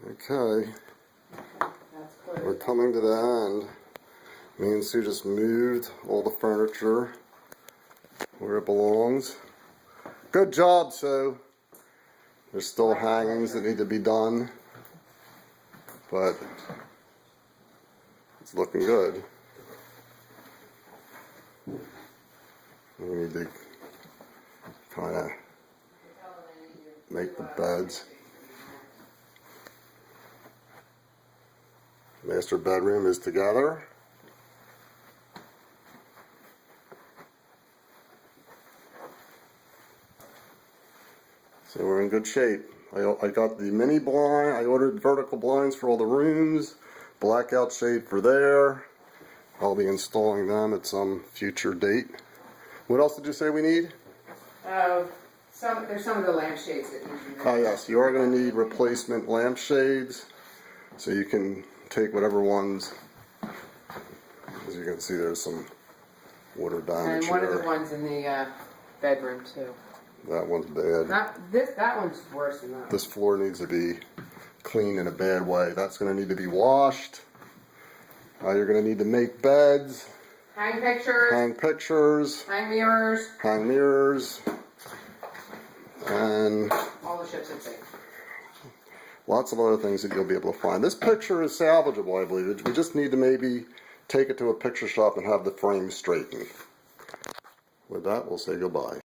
Okay, That's clear. we're coming to the end. Me and Sue just moved all the furniture where it belongs. Good job, Sue. There's still hangings that need to be done, but it's looking good. We need to kind of make the beds. Master bedroom is together. So we're in good shape. I got the mini blind. I ordered vertical blinds for all the rooms. Blackout shade for there. I'll be installing them at some future date. What else did you say we need? There's some of the lampshades that need to be Oh replaced. yes, you are going to need replacement lampshades. So you can take whatever ones. As you can see, there's some water damage And one here. of the ones in the bedroom too. That one's bad. That one's worse than that. This floor needs to be cleaned in a bad way. That's going to need to be washed. You're going to need to make beds, Hang pictures, hang pictures, hang mirrors, hang mirrors, and all the ships at sea. lots of other things that you'll be able to find. This picture is salvageable, I believe. We just need to maybe take it to a picture shop and have the frame straightened. With that, we'll say goodbye.